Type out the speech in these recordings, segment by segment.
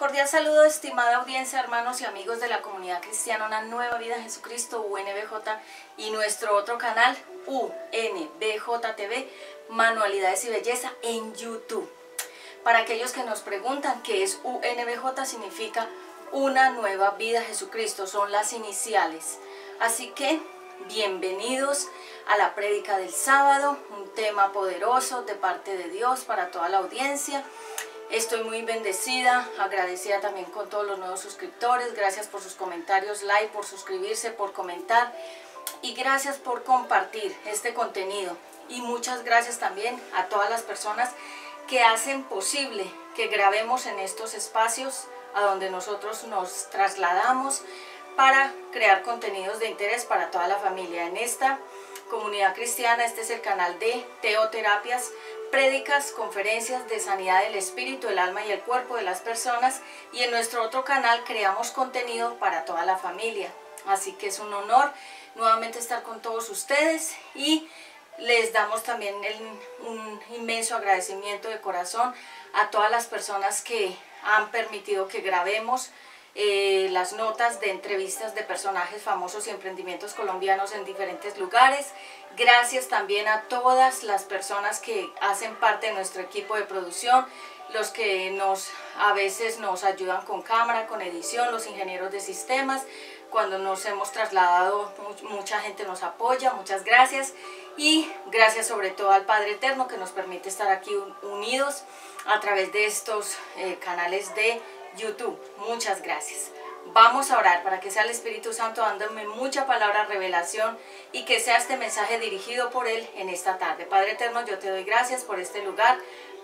Cordial saludo, estimada audiencia, hermanos y amigos de la comunidad cristiana Una Nueva Vida en Jesucristo, UNBJ, y nuestro otro canal, UNBJ TV, Manualidades y Belleza, en YouTube. Para aquellos que nos preguntan qué es UNBJ, significa Una Nueva Vida en Jesucristo, son las iniciales. Así que, bienvenidos a la prédica del sábado, un tema poderoso de parte de Dios para toda la audiencia. Estoy muy bendecida, agradecida también con todos los nuevos suscriptores. Gracias por sus comentarios, like, por suscribirse, por comentar y gracias por compartir este contenido. Y muchas gracias también a todas las personas que hacen posible que grabemos en estos espacios a donde nosotros nos trasladamos para crear contenidos de interés para toda la familia. En esta comunidad cristiana, este es el canal de teoterapias, prédicas, conferencias de sanidad del espíritu, el alma y el cuerpo de las personas, y en nuestro otro canal creamos contenido para toda la familia. Así que es un honor nuevamente estar con todos ustedes y les damos también un inmenso agradecimiento de corazón a todas las personas que han permitido que grabemos las notas de entrevistas de personajes famosos y emprendimientos colombianos en diferentes lugares. Gracias también a todas las personas que hacen parte de nuestro equipo de producción, los que a veces nos ayudan con cámara, con edición, los ingenieros de sistemas. Cuando nos hemos trasladado, mucha gente nos apoya, muchas gracias. Y gracias sobre todo al Padre Eterno que nos permite estar aquí unidos a través de estos canales de YouTube. Muchas gracias. Vamos a orar para que sea el Espíritu Santo dándome mucha palabra, revelación, y que sea este mensaje dirigido por Él en esta tarde. Padre Eterno, yo te doy gracias por este lugar,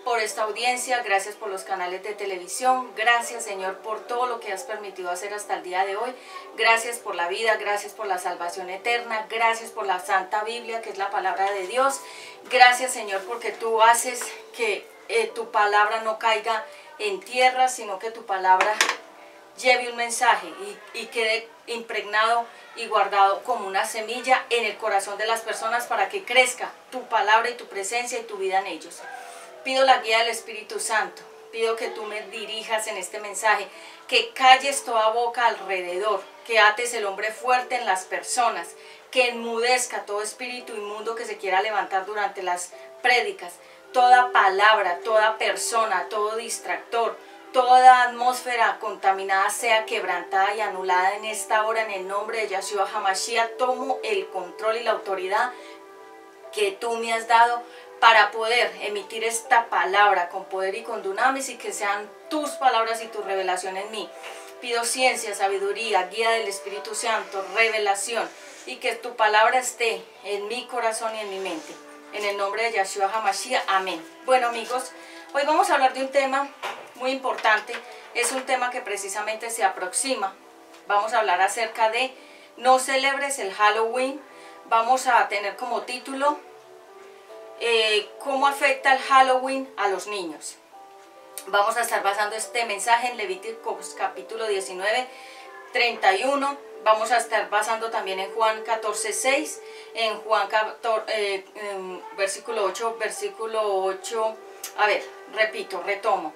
por esta audiencia, gracias por los canales de televisión, gracias Señor por todo lo que has permitido hacer hasta el día de hoy, gracias por la vida, gracias por la salvación eterna, gracias por la Santa Biblia que es la palabra de Dios, gracias Señor porque tú haces que tu palabra no caiga en tierra, sino que tu palabra lleve un mensaje y quede impregnado y guardado como una semilla en el corazón de las personas para que crezca tu palabra y tu presencia y tu vida en ellos. Pido la guía del Espíritu Santo, pido que tú me dirijas en este mensaje, que calles toda boca alrededor, que ates el hombre fuerte en las personas, que enmudezca todo espíritu inmundo que se quiera levantar durante las prédicas, toda palabra, toda persona, todo distractor, toda atmósfera contaminada sea quebrantada y anulada en esta hora en el nombre de Yeshua HaMashiach. Tomo el control y la autoridad que tú me has dado para poder emitir esta palabra con poder y con dunamis y que sean tus palabras y tu revelación en mí. Pido ciencia, sabiduría, guía del Espíritu Santo, revelación y que tu palabra esté en mi corazón y en mi mente. En el nombre de Yeshua HaMashiach, amén. Bueno amigos, hoy vamos a hablar de un tema muy importante. Es un tema que precisamente se aproxima. Vamos a hablar acerca de no celebres el Halloween. Vamos a tener como título cómo afecta el Halloween a los niños. Vamos a estar basando este mensaje en Levíticos capítulo 19, 31. Vamos a estar basando también en Juan 14, 6, en Juan 14, versículo 8, retomo.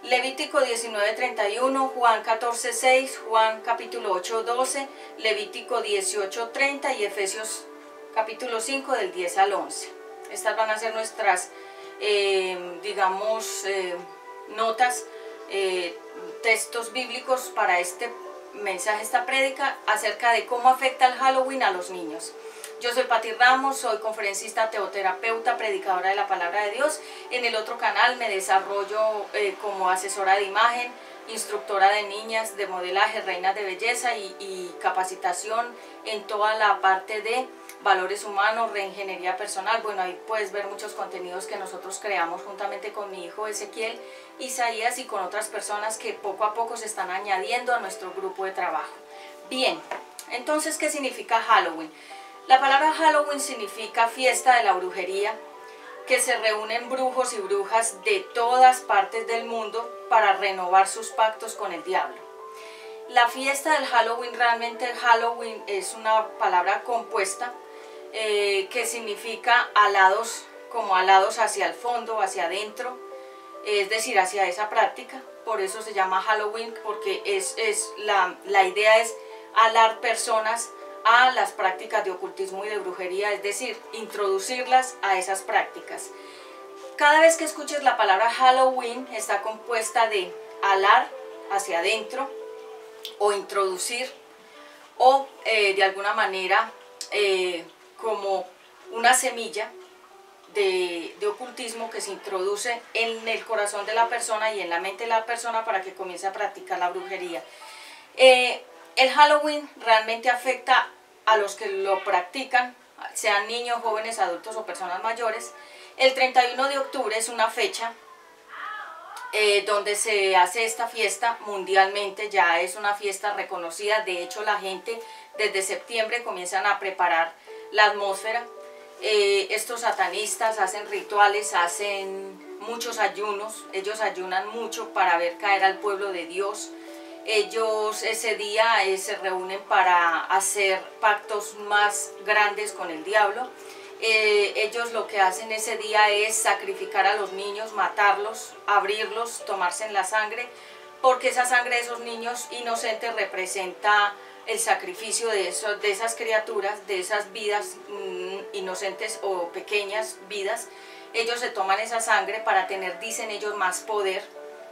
Levítico 19, 31, Juan 14, 6, Juan capítulo 8, 12, Levítico 18, 30 y Efesios capítulo 5 del 10 al 11. Estas van a ser nuestras, notas, textos bíblicos para este mensaje, esta prédica acerca de cómo afecta el Halloween a los niños. Yo soy Pati Ramos, soy conferencista, teoterapeuta, predicadora de la palabra de Dios. En el otro canal me desarrollo como asesora de imagen, instructora de niñas, de modelaje, reinas de belleza y capacitación en toda la parte de valores humanos, reingeniería personal. Bueno, ahí puedes ver muchos contenidos que nosotros creamos juntamente con mi hijo Ezequiel, Isaías y con otras personas que poco a poco se están añadiendo a nuestro grupo de trabajo. Bien, entonces, ¿qué significa Halloween? La palabra Halloween significa fiesta de la brujería, que se reúnen brujos y brujas de todas partes del mundo para renovar sus pactos con el diablo. La fiesta del Halloween, realmente Halloween es una palabra compuesta que significa alados, como alados hacia el fondo, hacia adentro, es decir, hacia esa práctica. Por eso se llama Halloween, porque la idea es alar personas a las prácticas de ocultismo y de brujería, es decir, introducirlas a esas prácticas. Cada vez que escuches la palabra Halloween está compuesta de alar hacia adentro o introducir o de alguna manera como una semilla de ocultismo que se introduce en el corazón de la persona y en la mente de la persona para que comience a practicar la brujería. El Halloween realmente afecta a los que lo practican, sean niños, jóvenes, adultos o personas mayores. El 31 de octubre es una fecha donde se hace esta fiesta mundialmente, ya es una fiesta reconocida. De hecho, la gente desde septiembre comienzan a preparar la atmósfera. Estos satanistas hacen rituales, hacen muchos ayunos, ellos ayunan mucho para ver caer al pueblo de Dios. Ellos ese día se reúnen para hacer pactos más grandes con el diablo. Ellos lo que hacen ese día es sacrificar a los niños, matarlos, abrirlos, tomarse en la sangre, porque esa sangre de esos niños inocentes representa el sacrificio de esas criaturas, de esas vidas inocentes o pequeñas vidas. Ellos se toman esa sangre para tener, dicen ellos, más poder,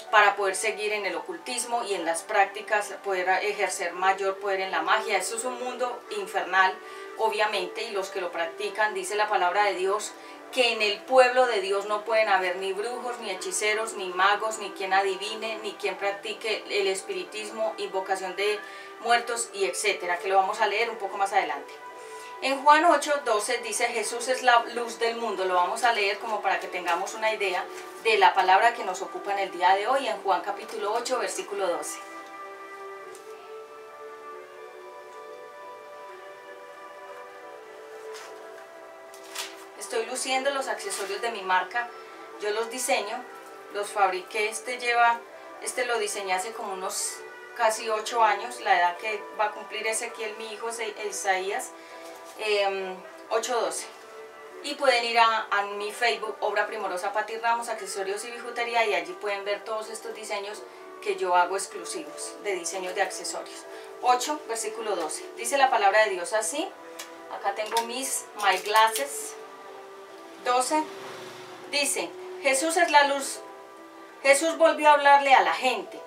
para poder seguir en el ocultismo y en las prácticas, poder ejercer mayor poder en la magia. Eso es un mundo infernal, obviamente, y los que lo practican, dice la palabra de Dios, que en el pueblo de Dios no pueden haber ni brujos, ni hechiceros, ni magos, ni quien adivine, ni quien practique el espiritismo, invocación de muertos y etcétera, que lo vamos a leer un poco más adelante. En Juan 8:12 dice: Jesús es la luz del mundo. Lo vamos a leer como para que tengamos una idea de la palabra que nos ocupa en el día de hoy, en Juan capítulo 8, versículo 12. Estoy luciendo los accesorios de mi marca, yo los diseño, los fabriqué. Este lo diseñé hace como unos casi 8 años, la edad que va a cumplir Ezequiel, mi hijo Isaías, 8:12. Y pueden ir a mi Facebook, Obra Primorosa Pati Ramos, accesorios y bijutería, y allí pueden ver todos estos diseños que yo hago exclusivos, de diseños de accesorios. 8, versículo 12. Dice la palabra de Dios así. Acá tengo mis My Glasses. 12. Dice: Jesús es la luz. Jesús volvió a hablarle a la gente.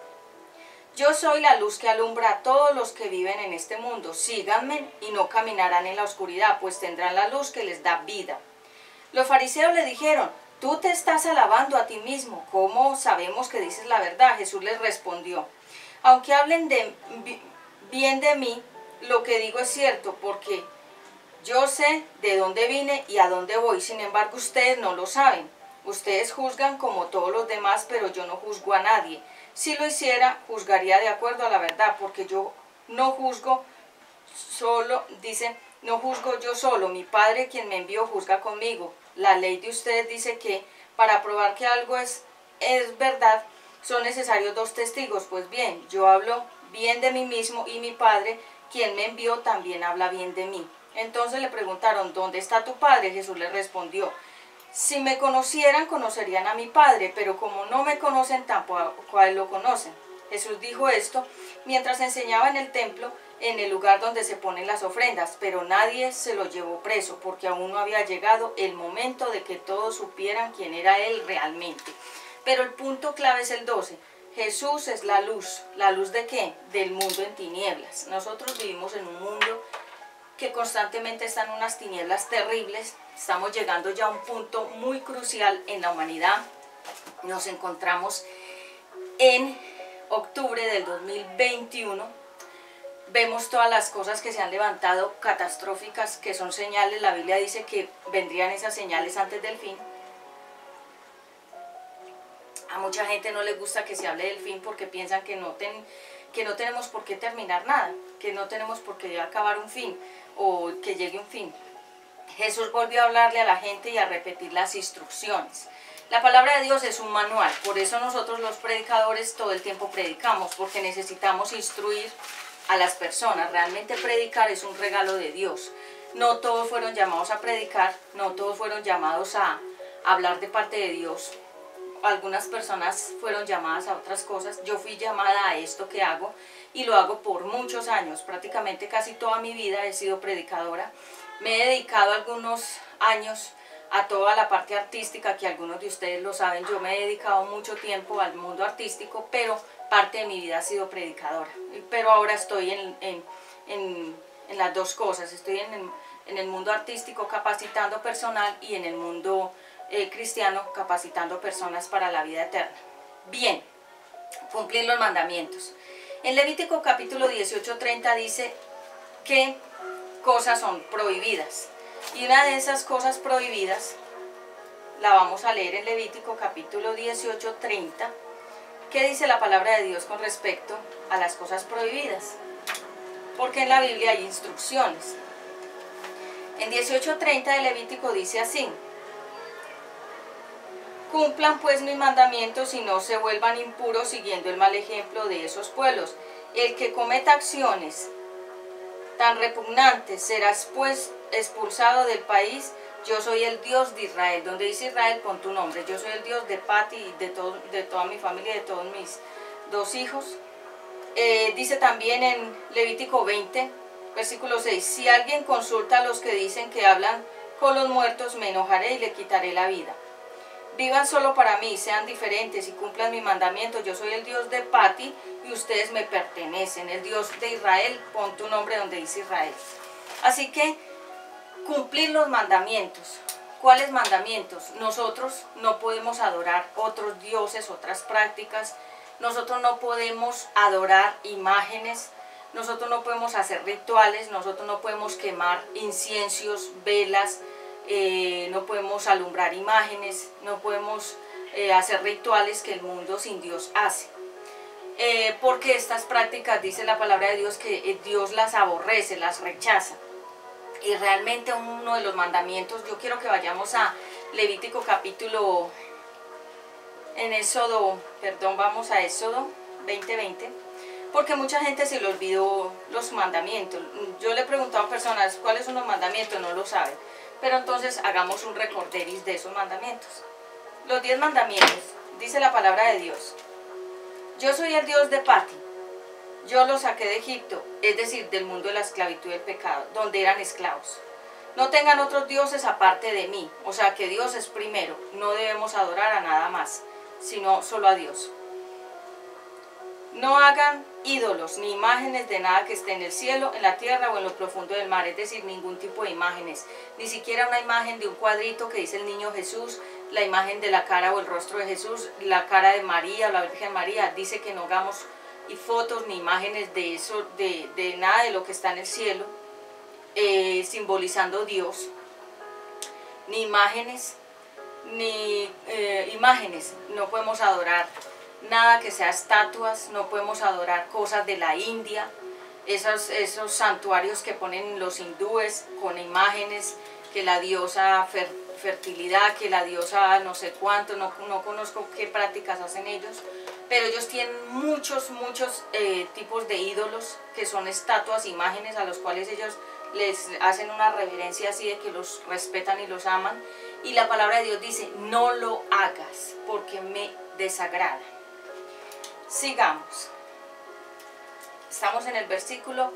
Yo soy la luz que alumbra a todos los que viven en este mundo. Síganme y no caminarán en la oscuridad, pues tendrán la luz que les da vida. Los fariseos le dijeron: tú te estás alabando a ti mismo. ¿Cómo sabemos que dices la verdad? Jesús les respondió: aunque hablen bien de mí, lo que digo es cierto, porque yo sé de dónde vine y a dónde voy. Sin embargo, ustedes no lo saben. Ustedes juzgan como todos los demás, pero yo no juzgo a nadie. Si lo hiciera, juzgaría de acuerdo a la verdad, porque yo no juzgo solo, dice, no juzgo yo solo, mi Padre quien me envió juzga conmigo. La ley de ustedes dice que para probar que algo es verdad, son necesarios 2 testigos. Pues bien, yo hablo bien de mí mismo y mi Padre quien me envió también habla bien de mí. Entonces le preguntaron: ¿dónde está tu Padre? Jesús le respondió: si me conocieran, conocerían a mi Padre, pero como no me conocen, tampoco a él lo conocen. Jesús dijo esto mientras enseñaba en el templo, en el lugar donde se ponen las ofrendas, pero nadie se lo llevó preso, porque aún no había llegado el momento de que todos supieran quién era él realmente. Pero el punto clave es el 12. Jesús es la luz. ¿La luz de qué? Del mundo en tinieblas. Nosotros vivimos en un mundo que constantemente está en unas tinieblas terribles. Estamos llegando ya a un punto muy crucial en la humanidad. Nos encontramos en octubre del 2021. Vemos todas las cosas que se han levantado catastróficas, que son señales. La Biblia dice que vendrían esas señales antes del fin. A mucha gente no le gusta que se hable del fin porque piensan que no tenemos por qué terminar nada, que no tenemos por qué acabar un fin o que llegue un fin. Jesús volvió a hablarle a la gente y a repetir las instrucciones. La palabra de Dios es un manual, por eso nosotros los predicadores todo el tiempo predicamos, porque necesitamos instruir a las personas. Realmente predicar es un regalo de Dios. No todos fueron llamados a predicar, no todos fueron llamados a hablar de parte de Dios algunas personas fueron llamadas a otras cosas. Yo fui llamada a esto que hago y lo hago por muchos años. Prácticamente casi toda mi vida he sido predicadora. Me he dedicado algunos años a toda la parte artística, que algunos de ustedes lo saben. Yo me he dedicado mucho tiempo al mundo artístico, pero parte de mi vida ha sido predicadora. Pero ahora estoy en las dos cosas. Estoy en el mundo artístico capacitando personal y en el mundo cristiano capacitando personas para la vida eterna. Bien, cumplir los mandamientos. En Levítico capítulo 18:30 dice qué cosas son prohibidas. Y una de esas cosas prohibidas la vamos a leer en Levítico capítulo 18:30. ¿Qué dice la palabra de Dios con respecto a las cosas prohibidas? Porque en la Biblia hay instrucciones. En 18:30 de Levítico dice así: cumplan pues mis mandamientos y no se vuelvan impuros siguiendo el mal ejemplo de esos pueblos. El que cometa acciones tan repugnantes será pues expulsado del país. Yo soy el Dios de Israel. Donde dice Israel, pon tu nombre. Yo soy el Dios de Pati y de toda mi familia y de todos mis 2 hijos. Dice también en Levítico 20, versículo 6, si alguien consulta a los que dicen que hablan con los muertos, me enojaré y le quitaré la vida. Vivan solo para mí, sean diferentes y cumplan mi mandamiento. Yo soy el Dios de Pati y ustedes me pertenecen. El Dios de Israel, pon tu nombre donde dice Israel. Así que cumplir los mandamientos. ¿Cuáles mandamientos? Nosotros no podemos adorar otros dioses, otras prácticas. Nosotros no podemos adorar imágenes. Nosotros no podemos hacer rituales. Nosotros no podemos quemar inciensos, velas. No podemos alumbrar imágenes, no podemos hacer rituales que el mundo sin Dios hace. Porque estas prácticas, dice la palabra de Dios, que Dios las aborrece, las rechaza. Y realmente uno de los mandamientos, yo quiero que vayamos a Levítico capítulo, vamos a Éxodo 20:20. Porque mucha gente se le olvidó los mandamientos. Yo le he preguntado a personas, ¿cuáles son los mandamientos? No lo saben. Pero entonces hagamos un recorderis de esos mandamientos. Los 10 mandamientos, dice la palabra de Dios. Yo soy el Dios de Pati. Yo los saqué de Egipto, es decir, del mundo de la esclavitud y del pecado, donde eran esclavos. No tengan otros dioses aparte de mí. O sea que Dios es primero. No debemos adorar a nada más, sino solo a Dios. No hagan ídolos ni imágenes de nada que esté en el cielo, en la tierra o en lo profundo del mar, es decir, ningún tipo de imágenes, ni siquiera una imagen de un cuadrito que dice el niño Jesús, la imagen de la cara o el rostro de Jesús, la cara de María o la Virgen María. Dice que no hagamos fotos ni imágenes de eso, de nada de lo que está en el cielo, simbolizando Dios, ni imágenes, no podemos adorar nada que sea estatuas, no podemos adorar cosas de la India, esos santuarios que ponen los hindúes con imágenes, que la diosa fertilidad, que la diosa no sé cuánto, no conozco qué prácticas hacen ellos, pero ellos tienen muchos tipos de ídolos que son estatuas, imágenes a los cuales ellos les hacen una reverencia así de que los respetan y los aman, y la palabra de Dios dice, no lo hagas porque me desagrada. Sigamos. Estamos en el versículo,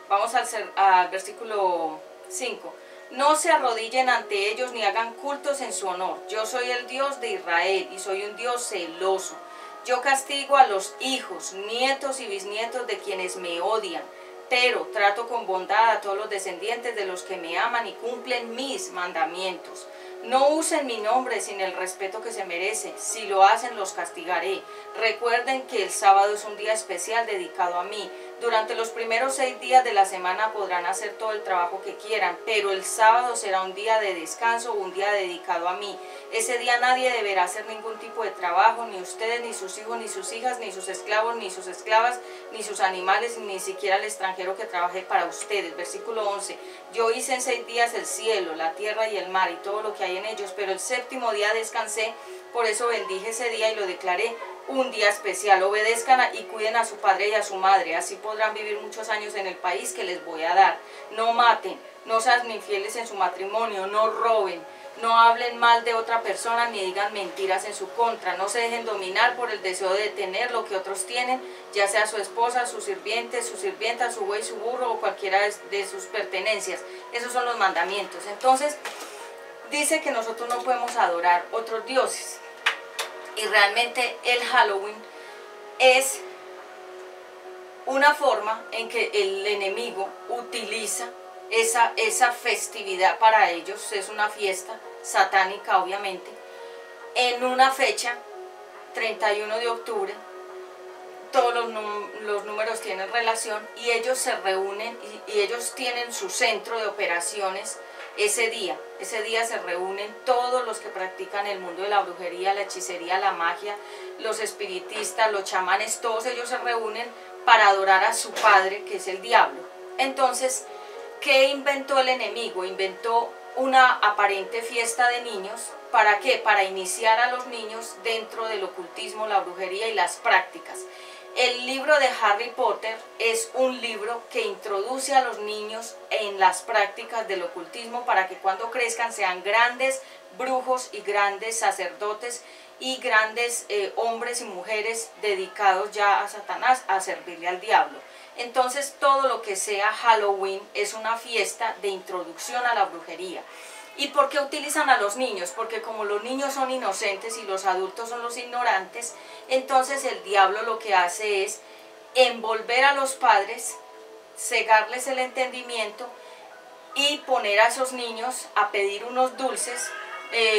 vamos al versículo 5. No se arrodillen ante ellos ni hagan cultos en su honor. Yo soy el Dios de Israel y soy un Dios celoso. Yo castigo a los hijos, nietos y bisnietos de quienes me odian, pero trato con bondad a todos los descendientes de los que me aman y cumplen mis mandamientos. No usen mi nombre sin el respeto que se merece. Si lo hacen, los castigaré. Recuerden que el sábado es un día especial dedicado a mí. Durante los primeros 6 días de la semana podrán hacer todo el trabajo que quieran, pero el sábado será un día de descanso, un día dedicado a mí. Ese día nadie deberá hacer ningún tipo de trabajo, ni ustedes, ni sus hijos, ni sus hijas, ni sus esclavos, ni sus esclavas, ni sus animales, ni siquiera el extranjero que trabaje para ustedes. Versículo 11. Yo hice en 6 días el cielo, la tierra y el mar y todo lo que hay en ellos, pero el 7º día descansé, por eso bendije ese día y lo declaré un día especial. Obedezcan y cuiden a su padre y a su madre, así podrán vivir muchos años en el país que les voy a dar. No maten, no sean infieles en su matrimonio, no roben, No hablen mal de otra persona ni digan mentiras en su contra. No se dejen dominar por el deseo de tener lo que otros tienen, ya sea su esposa, su sirviente, su sirvienta, su buey, su burro o cualquiera de sus pertenencias. Esos son los mandamientos. Entonces, dice que nosotros no podemos adorar otros dioses. Y realmente el Halloween es una forma en que el enemigo utiliza esa festividad para ellos. Es una fiesta satánica, obviamente, en una fecha, 31 de octubre, todos los números tienen relación y ellos se reúnen y ellos tienen su centro de operaciones ese día se reúnen todos los que practican el mundo de la brujería, la hechicería, la magia, los espiritistas, los chamanes, todos ellos se reúnen para adorar a su padre, que es el diablo. Entonces, ¿qué inventó el enemigo? Inventó una aparente fiesta de niños. ¿Para qué? Para iniciar a los niños dentro del ocultismo, la brujería y las prácticas. El libro de Harry Potter es un libro que introduce a los niños en las prácticas del ocultismo para que cuando crezcan sean grandes brujos y grandes sacerdotes y grandes hombres y mujeres dedicados ya a Satanás, a servirle al diablo. Entonces todo lo que sea Halloween es una fiesta de introducción a la brujería. ¿Y por qué utilizan a los niños? Porque como los niños son inocentes y los adultos son los ignorantes, entonces el diablo lo que hace es envolver a los padres, cegarles el entendimiento y poner a esos niños a pedir unos dulces.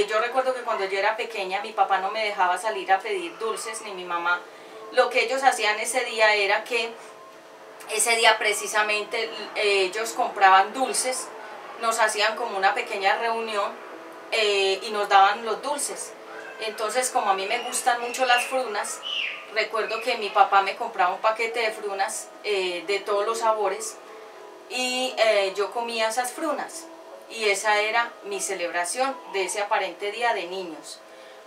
Yo recuerdo que cuando yo era pequeña mi papá no me dejaba salir a pedir dulces, ni mi mamá. Lo que ellos hacían ese día era que ese día precisamente ellos compraban dulces, nos hacían como una pequeña reunión y nos daban los dulces. Entonces, como a mí me gustan mucho las frunas, recuerdo que mi papá me compraba un paquete de frunas de todos los sabores y yo comía esas frunas y esa era mi celebración de ese aparente día de niños.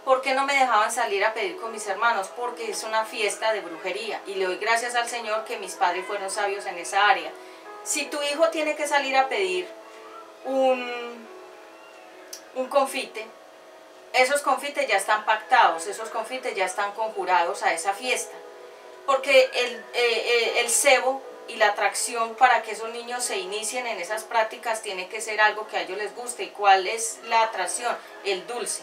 ¿Por qué no me dejaban salir a pedir con mis hermanos? Porque es una fiesta de brujería y le doy gracias al Señor que mis padres fueron sabios en esa área. Si tu hijo tiene que salir a pedir un confite, esos confites ya están pactados, esos confites ya están conjurados a esa fiesta, porque el cebo y la atracción para que esos niños se inicien en esas prácticas tiene que ser algo que a ellos les guste. ¿Y cuál es la atracción? El dulce.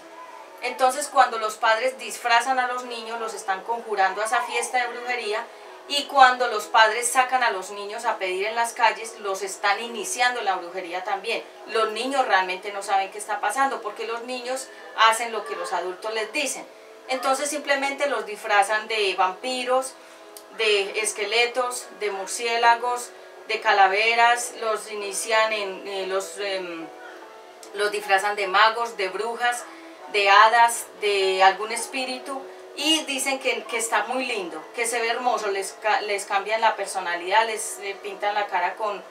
Entonces, cuando los padres disfrazan a los niños, los están conjurando a esa fiesta de brujería. Y cuando los padres sacan a los niños a pedir en las calles, los están iniciando en la brujería también. Los niños realmente no saben qué está pasando, porque los niños hacen lo que los adultos les dicen. Entonces simplemente los disfrazan de vampiros, de esqueletos, de murciélagos, de calaveras, los inician los disfrazan de magos, de brujas, de hadas, de algún espíritu. Y dicen que está muy lindo, que se ve hermoso, les cambian la personalidad, les pintan la cara con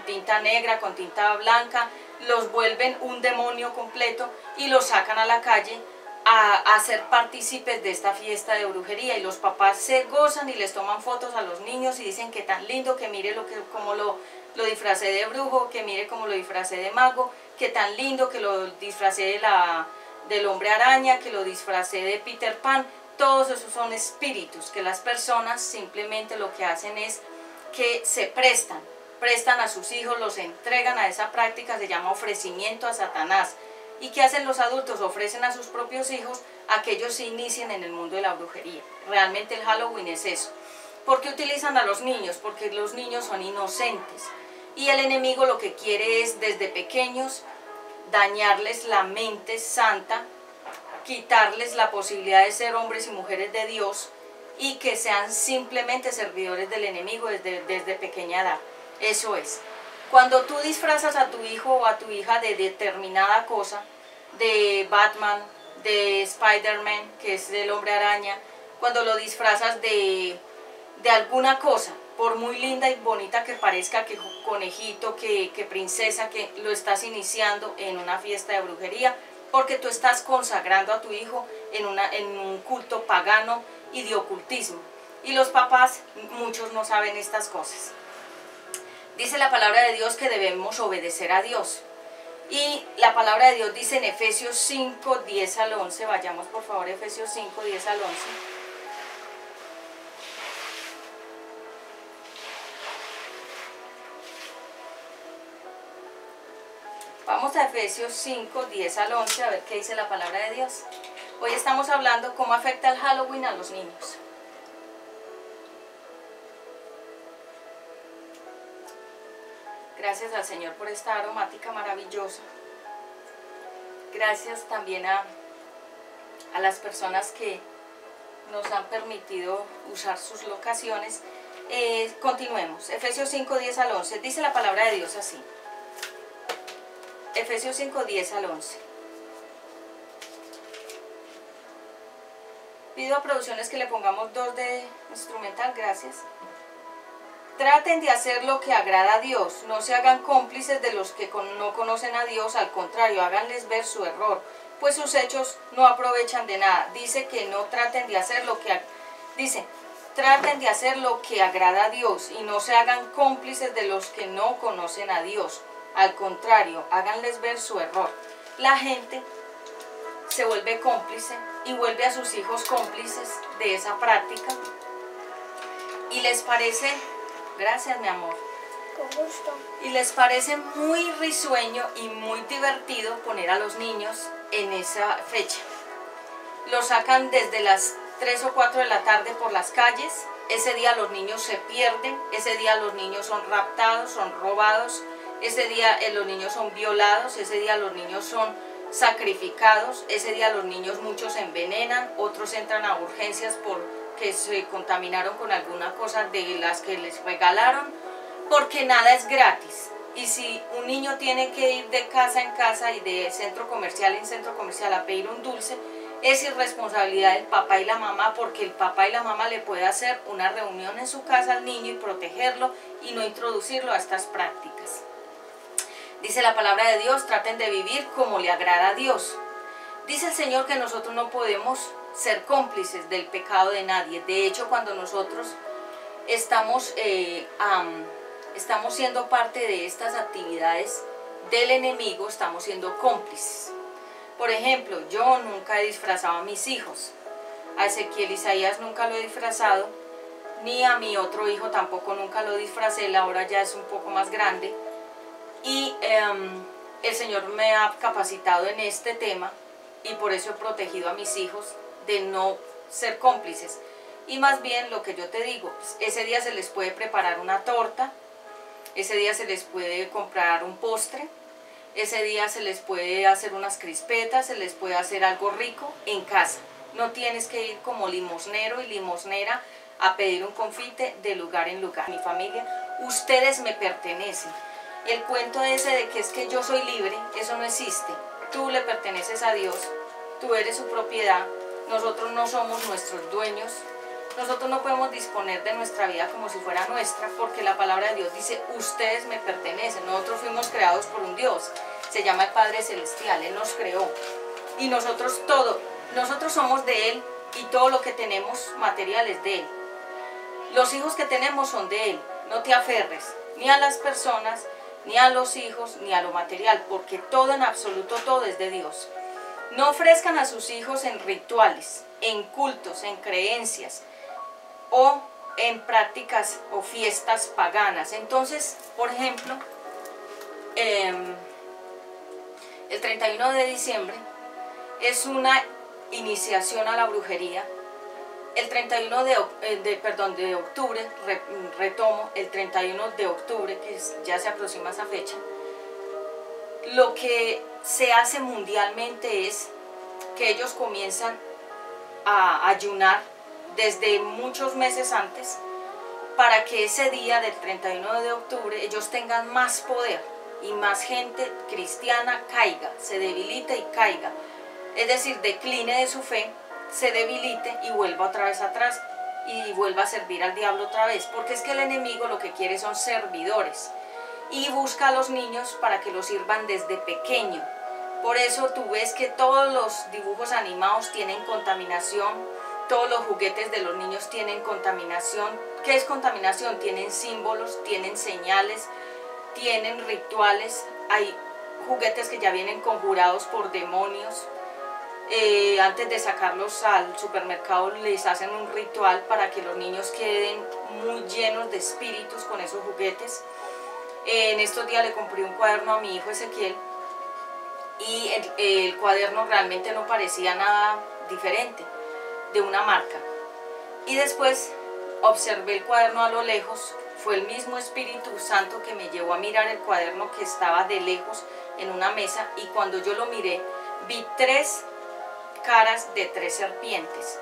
tinta negra, con tinta blanca, los vuelven un demonio completo y los sacan a la calle a ser partícipes de esta fiesta de brujería. Y los papás se gozan y les toman fotos a los niños y dicen que tan lindo, que mire cómo lo disfracé de brujo, que mire cómo lo disfracé de mago, que tan lindo que lo disfracé del hombre araña, que lo disfracé de Peter Pan. Todos esos son espíritus que las personas simplemente lo que hacen es que se prestan a sus hijos, los entregan a esa práctica, se llama ofrecimiento a Satanás. ¿Y qué hacen los adultos? Ofrecen a sus propios hijos a que ellos se inicien en el mundo de la brujería. Realmente el Halloween es eso. ¿Por qué utilizan a los niños? Porque los niños son inocentes. Y el enemigo lo que quiere es desde pequeños dañarles la mente santa, quitarles la posibilidad de ser hombres y mujeres de Dios y que sean simplemente servidores del enemigo desde pequeña edad. Eso es. Cuando tú disfrazas a tu hijo o a tu hija de determinada cosa, de Batman, de Spider-Man, que es el hombre araña, cuando lo disfrazas de alguna cosa, por muy linda y bonita que parezca, que conejito, que princesa, que lo estás iniciando en una fiesta de brujería, porque tú estás consagrando a tu hijo en un culto pagano y de ocultismo. Y los papás, muchos no saben estas cosas. Dice la palabra de Dios que debemos obedecer a Dios. Y la palabra de Dios dice en Efesios 5, 10 al 11, vayamos por favor a Efesios 5, 10 al 11. Vamos a Efesios 5, 10 al 11 a ver qué dice la palabra de Dios. Hoy estamos hablando cómo afecta el Halloween a los niños. Gracias al Señor por esta aromática maravillosa. Gracias también a las personas que nos han permitido usar sus locaciones. Continuemos. Efesios 5, 10 al 11. Dice la palabra de Dios así. Efesios 5, 10 al 11. Pido a producciones que le pongamos 2 de instrumental, gracias. Traten de hacer lo que agrada a Dios, no se hagan cómplices de los que no conocen a Dios, al contrario, háganles ver su error, pues sus hechos no aprovechan de nada. Dice que no traten de hacer lo que... traten de hacer lo que agrada a Dios y no se hagan cómplices de los que no conocen a Dios. Al contrario, háganles ver su error. La gente se vuelve cómplice y vuelve a sus hijos cómplices de esa práctica. Y les parece, gracias mi amor, con gusto, y les parece muy risueño y muy divertido poner a los niños en esa fecha. Los sacan desde las 3 o 4 de la tarde por las calles. Ese día los niños se pierden, ese día los niños son raptados, son robados, ese día los niños son violados, ese día los niños son sacrificados, ese día los niños muchos se envenenan, otros entran a urgencias porque se contaminaron con alguna cosa de las que les regalaron, porque nada es gratis. Y si un niño tiene que ir de casa en casa y de centro comercial en centro comercial a pedir un dulce, es irresponsabilidad del papá y la mamá, porque el papá y la mamá le puede hacer una reunión en su casa al niño y protegerlo y no introducirlo a estas prácticas. Dice la palabra de Dios, traten de vivir como le agrada a Dios. Dice el Señor que nosotros no podemos ser cómplices del pecado de nadie. De hecho, cuando nosotros estamos siendo parte de estas actividades del enemigo, estamos siendo cómplices. Por ejemplo, yo nunca he disfrazado a mis hijos. A Ezequiel Isaías nunca lo he disfrazado, ni a mi otro hijo tampoco nunca lo disfracé, él ahora ya es un poco más grande. Y el Señor me ha capacitado en este tema y por eso he protegido a mis hijos de no ser cómplices. Y más bien lo que yo te digo, ese día se les puede preparar una torta, ese día se les puede comprar un postre, ese día se les puede hacer unas crispetas, se les puede hacer algo rico en casa. No tienes que ir como limosnero y limosnera a pedir un confite de lugar en lugar. Mi familia, ustedes me pertenecen. El cuento ese de que es que yo soy libre, eso no existe. Tú le perteneces a Dios, tú eres su propiedad, nosotros no somos nuestros dueños, nosotros no podemos disponer de nuestra vida como si fuera nuestra, porque la palabra de Dios dice, ustedes me pertenecen, nosotros fuimos creados por un Dios, se llama el Padre Celestial, Él nos creó, y nosotros somos de Él, y todo lo que tenemos material es de Él. Los hijos que tenemos son de Él, no te aferres, ni a las personas, ni a los hijos, ni a lo material, porque todo en absoluto, todo es de Dios. No ofrezcan a sus hijos en rituales, en cultos, en creencias o en prácticas o fiestas paganas. Entonces, por ejemplo, el 31 de diciembre es una iniciación a la brujería. El 31 de octubre, retomo, el 31 de octubre, que ya se aproxima esa fecha, lo que se hace mundialmente es que ellos comienzan a ayunar desde muchos meses antes para que ese día del 31 de octubre ellos tengan más poder y más gente cristiana caiga, se debilite y caiga, es decir, decline de su fe, se debilite y vuelva otra vez atrás y vuelva a servir al diablo otra vez, porque es que el enemigo lo que quiere son servidores y busca a los niños para que los sirvan desde pequeño. Por eso tú ves que todos los dibujos animados tienen contaminación, todos los juguetes de los niños tienen contaminación. ¿Qué es contaminación? Tienen símbolos, tienen señales, tienen rituales, hay juguetes que ya vienen conjurados por demonios. Antes de sacarlos al supermercado les hacen un ritual para que los niños queden muy llenos de espíritus con esos juguetes. En estos días le compré un cuaderno a mi hijo Ezequiel y el cuaderno realmente no parecía nada diferente de una marca. Y después observé el cuaderno a lo lejos, fue el mismo Espíritu Santo que me llevó a mirar el cuaderno que estaba de lejos en una mesa, y cuando yo lo miré vi 3 caras de 3 serpientes.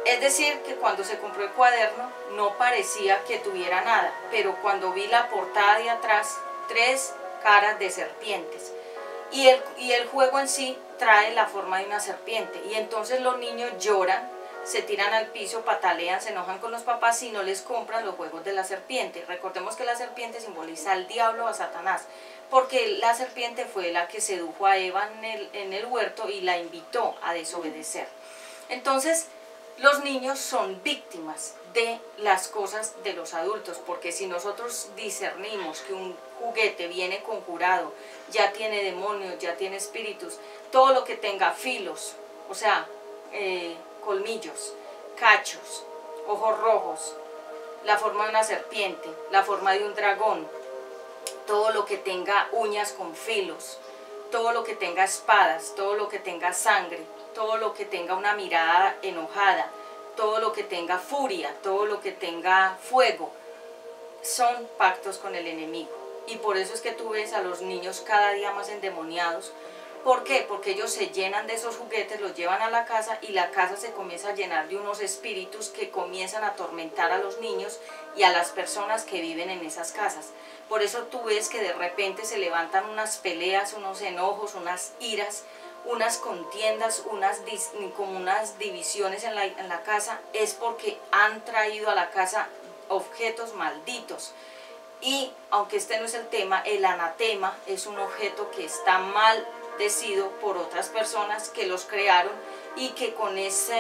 Es decir, que cuando se compró el cuaderno no parecía que tuviera nada, pero cuando vi la portada de atrás, 3 caras de serpientes. Y el juego en sí trae la forma de una serpiente, y entonces los niños lloran, se tiran al piso, patalean, se enojan con los papás si no les compran los juegos de la serpiente. Recordemos que la serpiente simboliza al diablo, a Satanás, porque la serpiente fue la que sedujo a Eva en el huerto y la invitó a desobedecer. Entonces, los niños son víctimas de las cosas de los adultos, porque si nosotros discernimos que un juguete viene conjurado, ya tiene demonios, ya tiene espíritus, todo lo que tenga filos, o sea, colmillos, cachos, ojos rojos, la forma de una serpiente, la forma de un dragón, todo lo que tenga uñas con filos, todo lo que tenga espadas, todo lo que tenga sangre, todo lo que tenga una mirada enojada, todo lo que tenga furia, todo lo que tenga fuego, son pactos con el enemigo. Y por eso es que tú ves a los niños cada día más endemoniados. ¿Por qué? Porque ellos se llenan de esos juguetes, los llevan a la casa y la casa se comienza a llenar de unos espíritus que comienzan a atormentar a los niños y a las personas que viven en esas casas. Por eso tú ves que de repente se levantan unas peleas, unos enojos, unas iras, unas contiendas, como unas divisiones en la casa. Es porque han traído a la casa objetos malditos. Y aunque este no es el tema, el anatema es un objeto que está maldecido por otras personas que los crearon y que con esa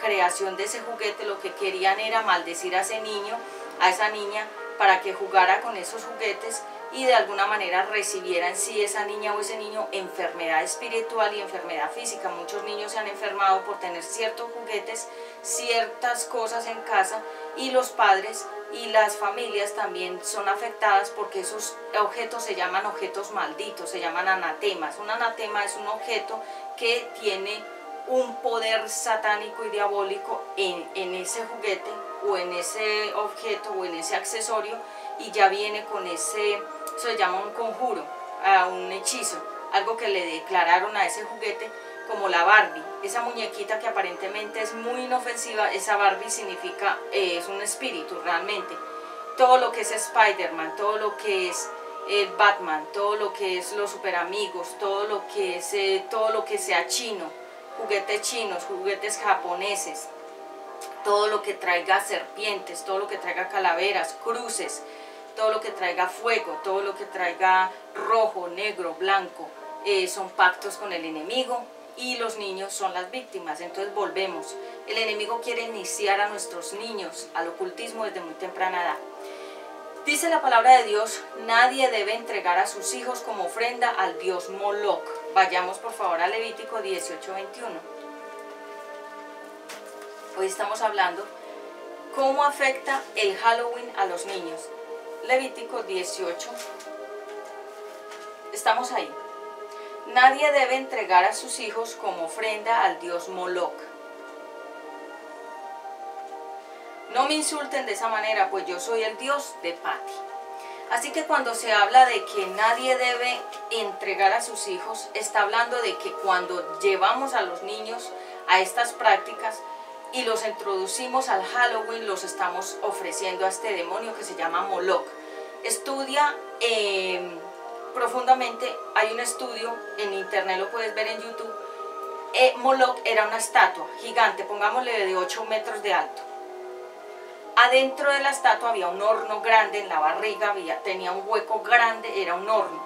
creación de ese juguete lo que querían era maldecir a ese niño, a esa niña, para que jugara con esos juguetes y de alguna manera recibiera en sí esa niña o ese niño enfermedad espiritual y enfermedad física. Muchos niños se han enfermado por tener ciertos juguetes, ciertas cosas en casa, y los padres y las familias también son afectadas porque esos objetos se llaman objetos malditos, se llaman anatemas. Un anatema es un objeto que tiene un poder satánico y diabólico en ese juguete o en ese objeto o en ese accesorio, y ya viene con ese, eso se llama un conjuro, un hechizo, algo que le declararon a ese juguete, como la Barbie, esa muñequita que aparentemente es muy inofensiva. Esa Barbie significa, es un espíritu realmente. Todo lo que es Spider-Man, todo lo que es Batman, todo lo que es los superamigos, todo lo que sea chino, juguetes chinos, juguetes japoneses, todo lo que traiga serpientes, todo lo que traiga calaveras, cruces, todo lo que traiga fuego, todo lo que traiga rojo, negro, blanco, son pactos con el enemigo, y los niños son las víctimas. Entonces volvemos, el enemigo quiere iniciar a nuestros niños al ocultismo desde muy temprana edad. Dice la palabra de Dios: nadie debe entregar a sus hijos como ofrenda al dios Moloc. Vayamos por favor a Levítico 18:21. Hoy estamos hablando cómo afecta el Halloween a los niños. Levítico 18, estamos ahí. Nadie debe entregar a sus hijos como ofrenda al dios Moloc. No me insulten de esa manera, pues yo soy el dios de Pati. Así que cuando se habla de que nadie debe entregar a sus hijos, está hablando de que cuando llevamos a los niños a estas prácticas y los introducimos al Halloween, los estamos ofreciendo a este demonio que se llama Moloc. Estudia profundamente, hay un estudio en internet, lo puedes ver en YouTube. Moloc era una estatua gigante, pongámosle de 8 metros de alto. Adentro de la estatua había un horno grande, en la barriga tenía un hueco grande, era un horno.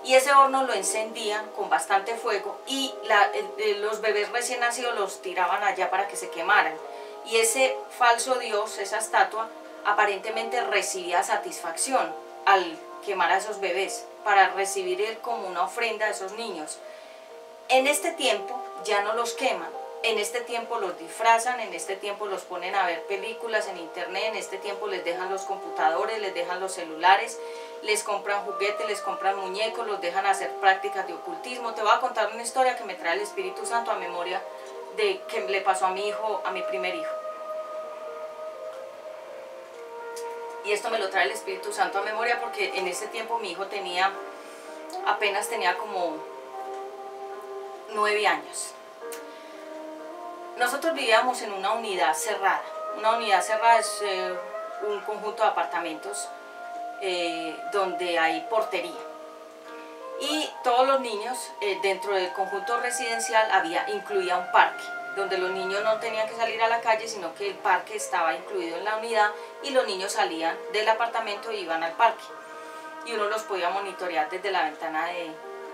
Y ese horno lo encendían con bastante fuego y los bebés recién nacidos los tiraban allá para que se quemaran. Y ese falso dios, esa estatua, aparentemente recibía satisfacción al quemar a esos bebés, para recibir él como una ofrenda a esos niños. En este tiempo ya no los queman, en este tiempo los disfrazan, en este tiempo los ponen a ver películas en internet, en este tiempo les dejan los computadores, les dejan los celulares, les compran juguetes, les compran muñecos, los dejan hacer prácticas de ocultismo. Te voy a contar una historia que me trae el Espíritu Santo a memoria de que le pasó a mi hijo, a mi primer hijo. Y esto me lo trae el Espíritu Santo a memoria porque en ese tiempo mi hijo apenas tenía como 9 años. Nosotros vivíamos en una unidad cerrada. Una unidad cerrada es un conjunto de apartamentos donde hay portería. Y todos los niños dentro del conjunto residencial incluía un parque, donde los niños no tenían que salir a la calle, sino que el parque estaba incluido en la unidad y los niños salían del apartamento e iban al parque. Y uno los podía monitorear desde la ventana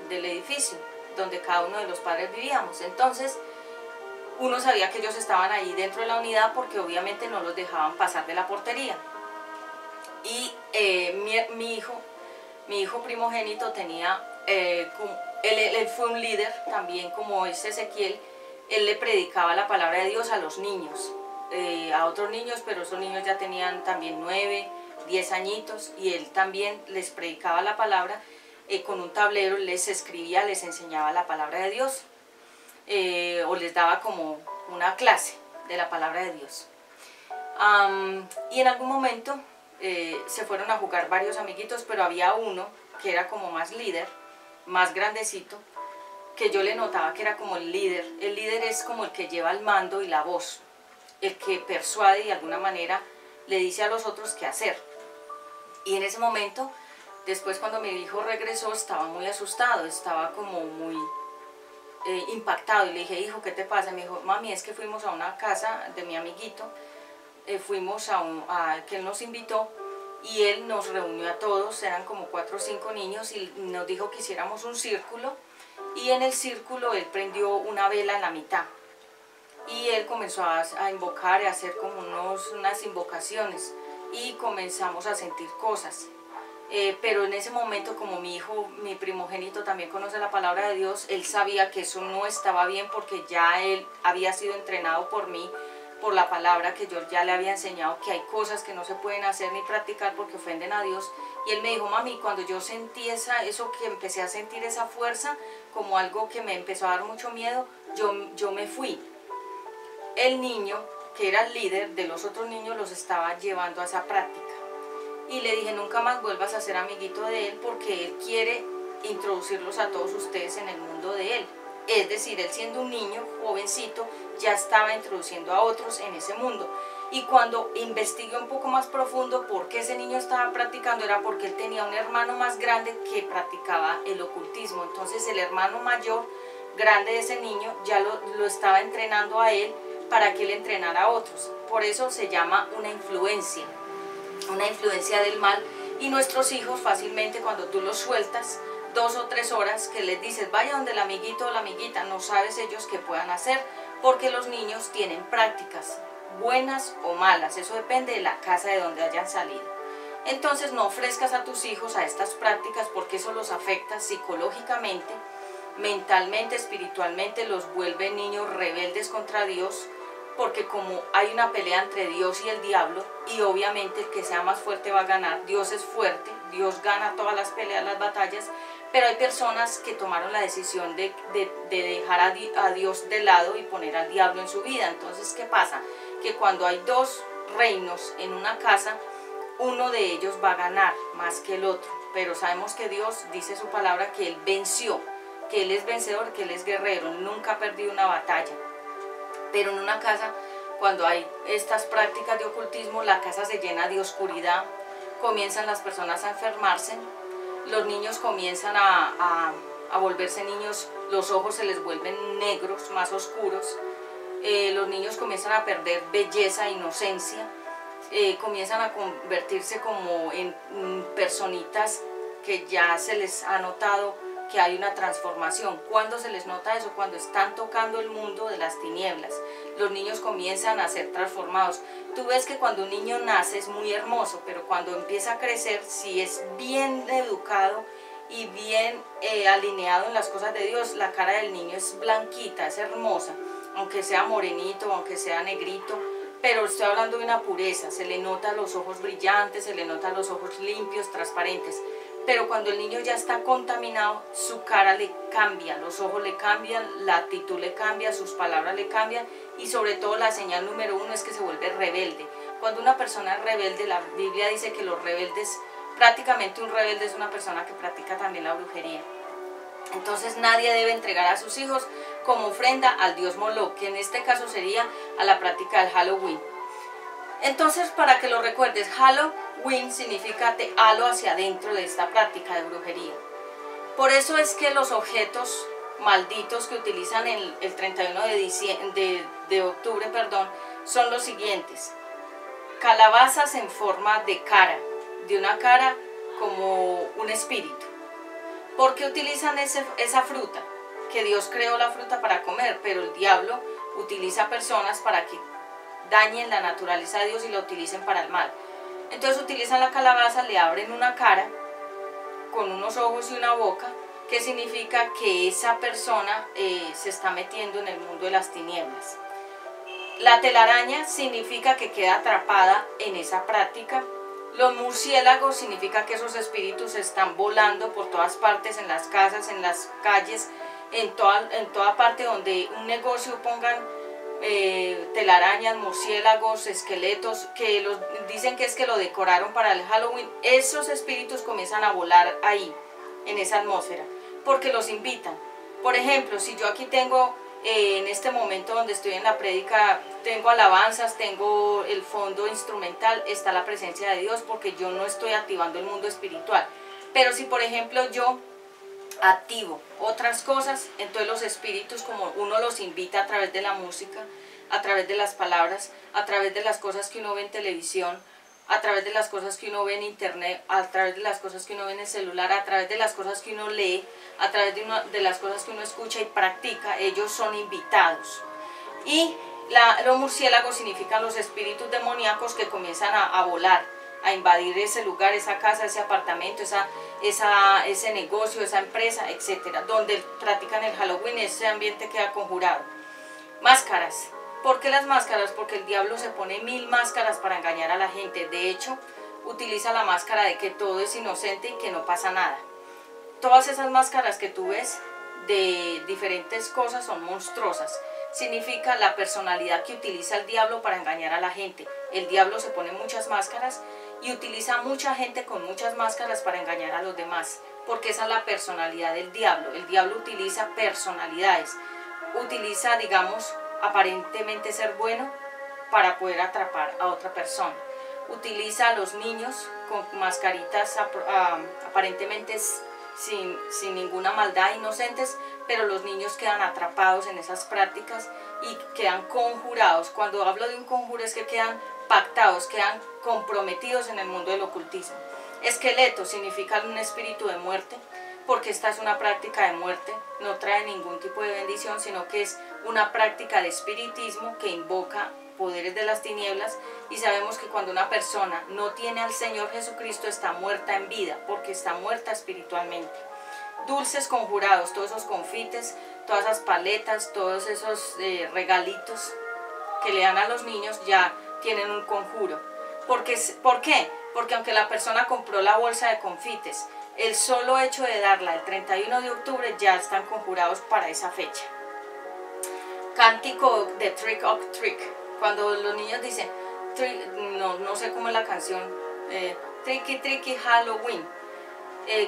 del edificio, donde cada uno de los padres vivíamos. Entonces, uno sabía que ellos estaban ahí dentro de la unidad porque obviamente no los dejaban pasar de la portería. Y mi hijo primogénito tenía, él fue un líder también como es Ezequiel. Él le predicaba la palabra de Dios a los niños, a otros niños, pero esos niños ya tenían también 9, 10 añitos, y él también les predicaba la palabra con un tablero, les escribía, les enseñaba la palabra de Dios, o les daba como una clase de la palabra de Dios. Y en algún momento se fueron a jugar varios amiguitos, pero había uno que era como más líder, más grandecito, que yo le notaba que era como el líder. El líder es como el que lleva el mando y la voz, el que persuade y de alguna manera le dice a los otros qué hacer. Y en ese momento, después cuando mi hijo regresó, estaba muy asustado, estaba como muy impactado, y le dije: hijo, ¿qué te pasa? Me dijo: mami, es que fuimos a una casa de mi amiguito, fuimos que él nos invitó, y él nos reunió a todos, eran como 4 o 5 niños, y nos dijo que hiciéramos un círculo, y en el círculo él prendió una vela en la mitad, y él comenzó a invocar, a hacer como unas invocaciones, y comenzamos a sentir cosas. Pero en ese momento, como mi hijo, mi primogénito, también conoce la palabra de Dios, él sabía que eso no estaba bien, porque ya él había sido entrenado por mí, por la palabra, que yo ya le había enseñado que hay cosas que no se pueden hacer ni practicar porque ofenden a Dios. Y él me dijo: mami, cuando yo sentí eso que empecé a sentir esa fuerza, como algo que me empezó a dar mucho miedo, yo me fui. El niño, que era el líder de los otros niños, los estaba llevando a esa práctica. Y le dije: nunca más vuelvas a ser amiguito de él, porque él quiere introducirlos a todos ustedes en el mundo de él. Es decir, él siendo un niño, jovencito, ya estaba introduciendo a otros en ese mundo. Y cuando investigué un poco más profundo por qué ese niño estaba practicando, era porque él tenía un hermano más grande que practicaba el ocultismo. Entonces el hermano mayor, grande de ese niño, ya lo estaba entrenando a él para que él entrenara a otros. Por eso se llama una influencia del mal. Y nuestros hijos fácilmente, cuando tú los sueltas 2 o 3 horas, que les dices: vaya donde el amiguito o la amiguita, no sabes ellos qué puedan hacer, porque los niños tienen prácticas, buenas o malas, eso depende de la casa de donde hayan salido. Entonces no ofrezcas a tus hijos a estas prácticas, porque eso los afecta psicológicamente, mentalmente, espiritualmente, los vuelve niños rebeldes contra Dios, porque como hay una pelea entre Dios y el diablo, y obviamente el que sea más fuerte va a ganar. Dios es fuerte, Dios gana todas las peleas, las batallas, pero hay personas que tomaron la decisión de dejar a Dios de lado y poner al diablo en su vida. Entonces, ¿qué pasa? Que cuando hay 2 reinos en una casa, uno de ellos va a ganar más que el otro, pero sabemos que Dios dice su palabra que Él venció, que Él es vencedor, que Él es guerrero, nunca ha perdido una batalla. Pero en una casa, cuando hay estas prácticas de ocultismo, la casa se llena de oscuridad, comienzan las personas a enfermarse, los niños comienzan a volverse niños, los ojos se les vuelven negros, más oscuros, los niños comienzan a perder belleza, inocencia, comienzan a convertirse como en personitas que ya se les ha notado que hay una transformación. ¿Cuándo se les nota eso? Cuando están tocando el mundo de las tinieblas. Los niños comienzan a ser transformados. tú ves que cuando un niño nace es muy hermoso, pero cuando empieza a crecer, si es bien educado y bien alineado en las cosas de Dios, la cara del niño es blanquita, es hermosa, aunque sea morenito, aunque sea negrito, pero estoy hablando de una pureza, se le nota los ojos brillantes, se le nota los ojos limpios, transparentes. Pero cuando el niño ya está contaminado, su cara le cambia, los ojos le cambian, la actitud le cambia, sus palabras le cambian y sobre todo la señal número 1 es que se vuelve rebelde. Cuando una persona es rebelde, la Biblia dice que los rebeldes, prácticamente un rebelde es una persona que practica también la brujería. Entonces nadie debe entregar a sus hijos como ofrenda al dios Moloch, que en este caso sería a la práctica del Halloween. Entonces, para que lo recuerdes, Halloween significa te halo hacia adentro de esta práctica de brujería. Por eso es que los objetos malditos que utilizan el 31 de octubre, son los siguientes. Calabazas en forma de cara, de una cara como un espíritu. ¿Por qué utilizan esa fruta? Que Dios creó la fruta para comer, pero el diablo utiliza personas para que dañen la naturaleza de Dios y la utilicen para el mal. Entonces utilizan la calabaza, le abren una cara con unos ojos y una boca, que significa que esa persona se está metiendo en el mundo de las tinieblas. La telaraña significa que queda atrapada en esa práctica. Los murciélagos significa que esos espíritus están volando por todas partes, en las casas, en las calles, en toda parte donde un negocio pongan telarañas, murciélagos, esqueletos, que dicen que es que lo decoraron para el Halloween. Esos espíritus comienzan a volar ahí, en esa atmósfera, porque los invitan. Por ejemplo, si yo aquí tengo, en este momento donde estoy en la prédica, tengo alabanzas, tengo el fondo instrumental, está la presencia de Dios, porque yo no estoy activando el mundo espiritual. Pero si por ejemplo yo activo otras cosas, entonces los espíritus, como uno los invita a través de la música, a través de las palabras, a través de las cosas que uno ve en televisión, a través de las cosas que uno ve en internet, a través de las cosas que uno ve en el celular, a través de las cosas que uno lee, a través de las cosas que uno escucha y practica, ellos son invitados. Y los murciélagos significan los espíritus demoníacos que comienzan a volar, a invadir ese lugar, esa casa, ese apartamento, ese negocio, esa empresa, etcétera, donde practican el Halloween. Ese ambiente queda conjurado. Máscaras. ¿Por qué las máscaras? Porque el diablo se pone 1000 máscaras para engañar a la gente. De hecho, utiliza la máscara de que todo es inocente y que no pasa nada. Todas esas máscaras que tú ves de diferentes cosas son monstruosas. Significa la personalidad que utiliza el diablo para engañar a la gente. El diablo se pone muchas máscaras y utiliza mucha gente con muchas máscaras para engañar a los demás, porque esa es la personalidad del diablo. El diablo utiliza personalidades, utiliza, digamos, aparentemente ser bueno para poder atrapar a otra persona. Utiliza a los niños con mascaritas aparentemente sin ninguna maldad, inocentes, pero los niños quedan atrapados en esas prácticas y quedan conjurados. Cuando hablo de un conjuro es que quedan pactados, quedan comprometidos en el mundo del ocultismo. Esqueleto significa un espíritu de muerte, porque esta es una práctica de muerte, no trae ningún tipo de bendición, sino que es una práctica de espiritismo que invoca poderes de las tinieblas, y sabemos que cuando una persona no tiene al Señor Jesucristo está muerta en vida, porque está muerta espiritualmente. Dulces conjurados, todos esos confites, todas esas paletas, todos esos regalitos que le dan a los niños ya tienen un conjuro. ¿Por qué? Porque aunque la persona compró la bolsa de confites, el solo hecho de darla el 31 de octubre ya están conjurados para esa fecha. Cántico de Trick or Treat. Cuando los niños dicen, no sé cómo es la canción, Tricky Tricky Halloween,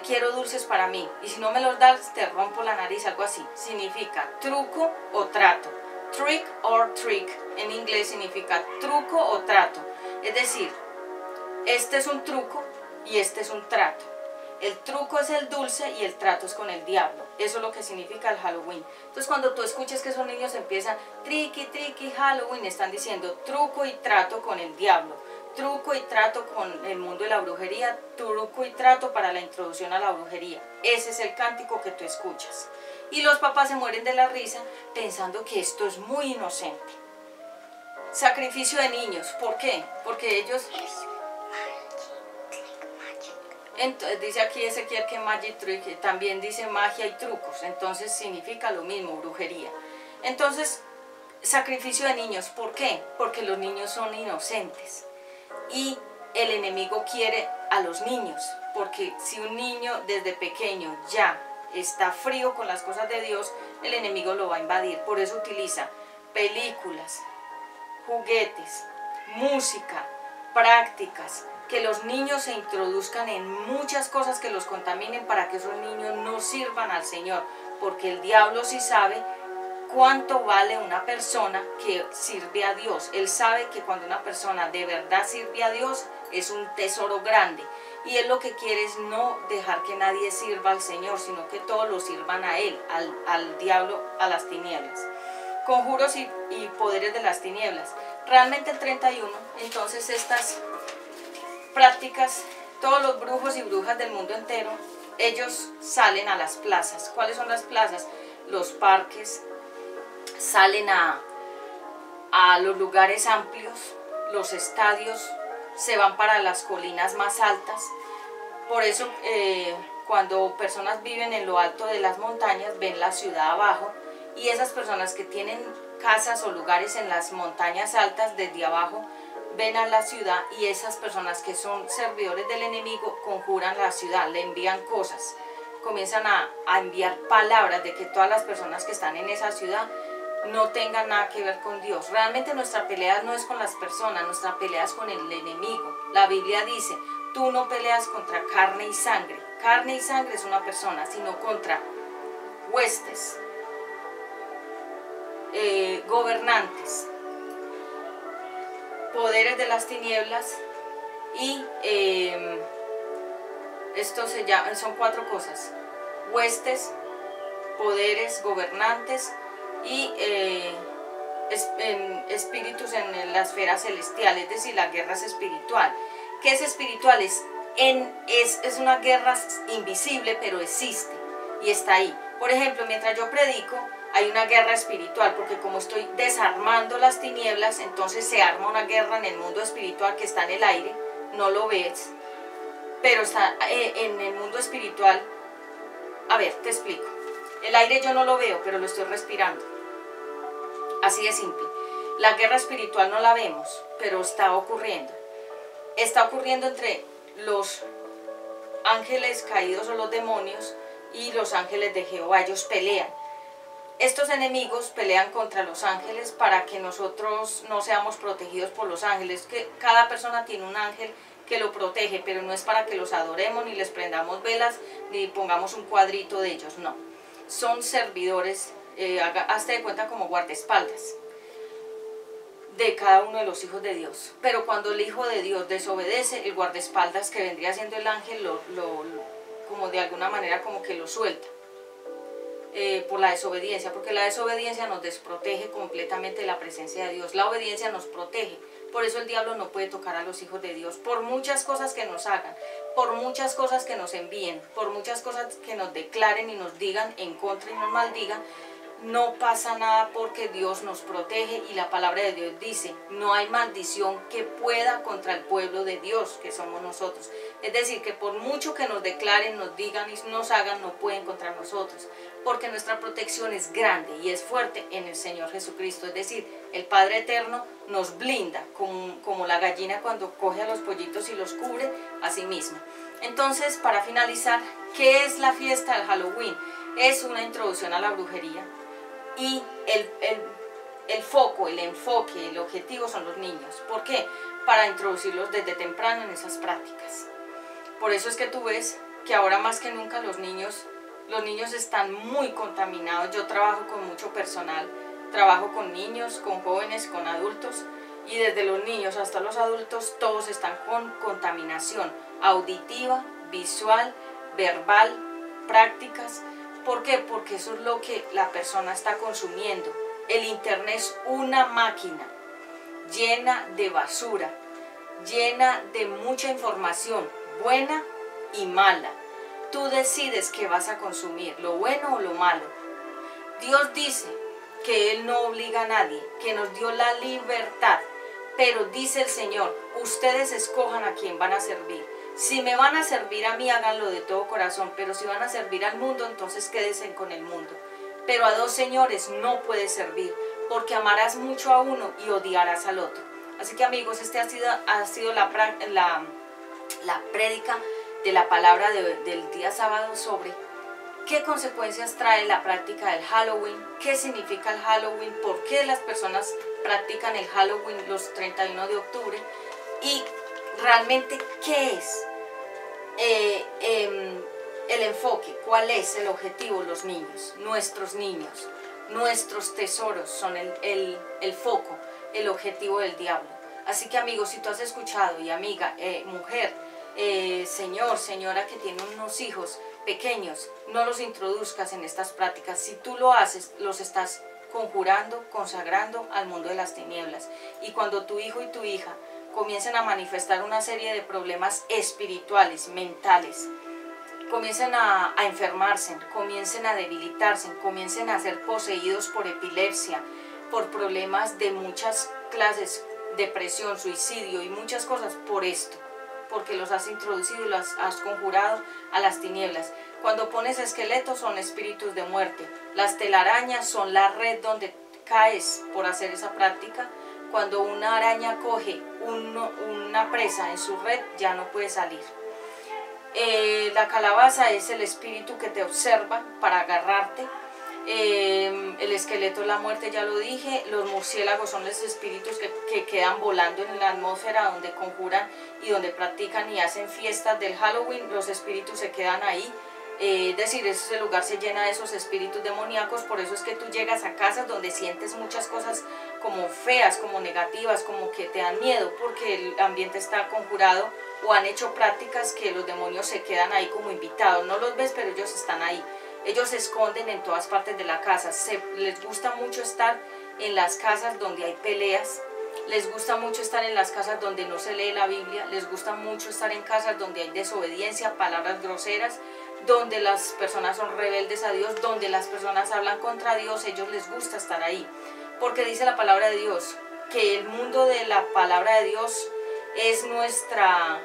quiero dulces para mí, y si no me los das te rompo la nariz, algo así. Significa truco o trato. Trick or trick en inglés significa truco o trato. Es decir, este es un truco y este es un trato. El truco es el dulce y el trato es con el diablo. Eso es lo que significa el Halloween. Entonces cuando tú escuches que esos niños empiezan tricky tricky Halloween, están diciendo truco y trato con el diablo, truco y trato con el mundo de la brujería, truco y trato para la introducción a la brujería. Ese es el cántico que tú escuchas. Y los papás se mueren de la risa pensando que esto es muy inocente. Sacrificio de niños. ¿Por qué? Porque ellos... Entonces, dice aquí Ezequiel que magic trick, también dice magia y trucos, entonces significa lo mismo, brujería. Entonces, sacrificio de niños, ¿por qué? Porque los niños son inocentes y el enemigo quiere a los niños, porque si un niño desde pequeño ya está frío con las cosas de Dios, el enemigo lo va a invadir. Por eso utiliza películas, juguetes, música, prácticas, que los niños se introduzcan en muchas cosas que los contaminen para que esos niños no sirvan al Señor, porque el diablo sí sabe cuánto vale una persona que sirve a Dios. Él sabe que cuando una persona de verdad sirve a Dios es un tesoro grande, y él lo que quiere es no dejar que nadie sirva al Señor, sino que todos lo sirvan a él, al diablo, a las tinieblas. Conjuros y poderes de las tinieblas. Realmente el 31, entonces estas prácticas, todos los brujos y brujas del mundo entero, ellos salen a las plazas. ¿Cuáles son las plazas? Los parques, salen a los lugares amplios, los estadios, se van para las colinas más altas. Por eso cuando personas viven en lo alto de las montañas, ven la ciudad abajo, y esas personas que tienen casas o lugares en las montañas altas, desde abajo ven a la ciudad, y esas personas que son servidores del enemigo conjuran la ciudad, le envían cosas, comienzan a enviar palabras de que todas las personas que están en esa ciudad no tengan nada que ver con Dios. Realmente nuestra pelea no es con las personas, nuestra pelea es con el enemigo. La Biblia dice, tú no peleas contra carne y sangre. Carne y sangre es una persona, sino contra huestes, gobernantes, poderes de las tinieblas, y esto son 4 cosas: huestes, poderes, gobernantes y espíritus en la esfera celestial, es decir, la guerra es espiritual. ¿Qué es espiritual? Es una guerra invisible, pero existe y está ahí. Por ejemplo, mientras yo predico, hay una guerra espiritual, porque como estoy desarmando las tinieblas, entonces se arma una guerra en el mundo espiritual que está en el aire, no lo ves, pero está en el mundo espiritual. A ver, te explico. El aire yo no lo veo, pero lo estoy respirando. Así de simple. La guerra espiritual no la vemos, pero está ocurriendo. Está ocurriendo entre los ángeles caídos o los demonios y los ángeles de Jehová. Ellos pelean. Estos enemigos pelean contra los ángeles para que nosotros no seamos protegidos por los ángeles. Que cada persona tiene un ángel que lo protege, pero no es para que los adoremos, ni les prendamos velas, ni pongamos un cuadrito de ellos, no. Son servidores, hazte de cuenta como guardaespaldas de cada uno de los hijos de Dios. Pero cuando el hijo de Dios desobedece, el guardaespaldas, que vendría siendo el ángel, como de alguna manera como que lo suelta. Por la desobediencia, porque la desobediencia nos desprotege completamente de la presencia de Dios. La obediencia nos protege. Por eso el diablo no puede tocar a los hijos de Dios, por muchas cosas que nos hagan, por muchas cosas que nos envíen, por muchas cosas que nos declaren y nos digan en contra y nos maldigan. No pasa nada, porque Dios nos protege, y la palabra de Dios dice, no hay maldición que pueda contra el pueblo de Dios, que somos nosotros. Es decir, que por mucho que nos declaren, nos digan y nos hagan, no pueden contra nosotros, porque nuestra protección es grande y es fuerte en el Señor Jesucristo. Es decir, el Padre Eterno nos blinda como la gallina cuando coge a los pollitos y los cubre a sí misma. Entonces, para finalizar, ¿qué es la fiesta del Halloween? Es una introducción a la brujería. Y el foco, el enfoque, el objetivo son los niños. ¿Por qué? Para introducirlos desde temprano en esas prácticas. Por eso es que tú ves que ahora más que nunca los niños están muy contaminados. Yo trabajo con mucho personal, trabajo con niños, con jóvenes, con adultos, y desde los niños hasta los adultos todos están con contaminación auditiva, visual, verbal, prácticas. ¿Por qué? Porque eso es lo que la persona está consumiendo. El internet es una máquina llena de basura, llena de mucha información, buena y mala. Tú decides qué vas a consumir, lo bueno o lo malo. Dios dice que Él no obliga a nadie, que nos dio la libertad. Pero dice el Señor, ustedes escojan a quién van a servir. Si me van a servir a mí, háganlo de todo corazón, pero si van a servir al mundo, entonces quédense con el mundo. Pero a dos señores no puedes servir, porque amarás mucho a uno y odiarás al otro. Así que amigos, este ha sido la prédica de la palabra del día sábado sobre qué consecuencias trae la práctica del Halloween, qué significa el Halloween, por qué las personas practican el Halloween los 31 de octubre y realmente qué es el enfoque, cuál es el objetivo. Los niños, nuestros tesoros son el foco, el objetivo del diablo. Así que amigos, si tú has escuchado, y amiga, mujer, señor, señora que tiene unos hijos pequeños, no los introduzcas en estas prácticas. Si tú lo haces, los estás conjurando, consagrando al mundo de las tinieblas. Y cuando tu hijo y tu hija comiencen a manifestar una serie de problemas espirituales, mentales, comiencen a enfermarse, comiencen a debilitarse, comiencen a ser poseídos por epilepsia, por problemas de muchas clases, depresión, suicidio y muchas cosas, por esto, porque los has introducido y los has conjurado a las tinieblas. Cuando pones esqueletos son espíritus de muerte, las telarañas son la red donde caes por hacer esa práctica. Cuando una araña coge una presa en su red, ya no puede salir. La calabaza es el espíritu que te observa para agarrarte. El esqueleto es la muerte, ya lo dije. Los murciélagos son los espíritus que quedan volando en la atmósfera, donde conjuran y donde practican y hacen fiestas del Halloween. Los espíritus se quedan ahí. Es decir, ese lugar se llena de esos espíritus demoníacos. Por eso es que tú llegas a casas donde sientes muchas cosas como feas, como negativas, como que te dan miedo, porque el ambiente está conjurado, o han hecho prácticas que los demonios se quedan ahí como invitados. No los ves, pero ellos están ahí. Ellos se esconden en todas partes de la casa. Les gusta mucho estar en las casas donde hay peleas. Les gusta mucho estar en las casas donde no se lee la Biblia. Les gusta mucho estar en casas donde hay desobediencia, palabras groseras, donde las personas son rebeldes a Dios, donde las personas hablan contra Dios. Ellos les gusta estar ahí, porque dice la palabra de Dios que el mundo de la palabra de Dios es nuestra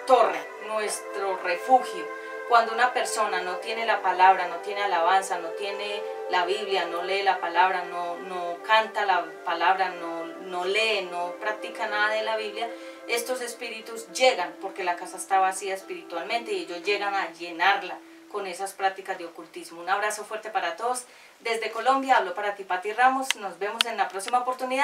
torre, nuestro refugio. Cuando una persona no tiene la palabra, no tiene alabanza, no tiene la Biblia, no lee la palabra, no canta la palabra, no lee, no practica nada de la Biblia, estos espíritus llegan, porque la casa está vacía espiritualmente, y ellos llegan a llenarla con esas prácticas de ocultismo. Un abrazo fuerte para todos. Desde Colombia, hablo para ti, Pati Ramos. Nos vemos en la próxima oportunidad.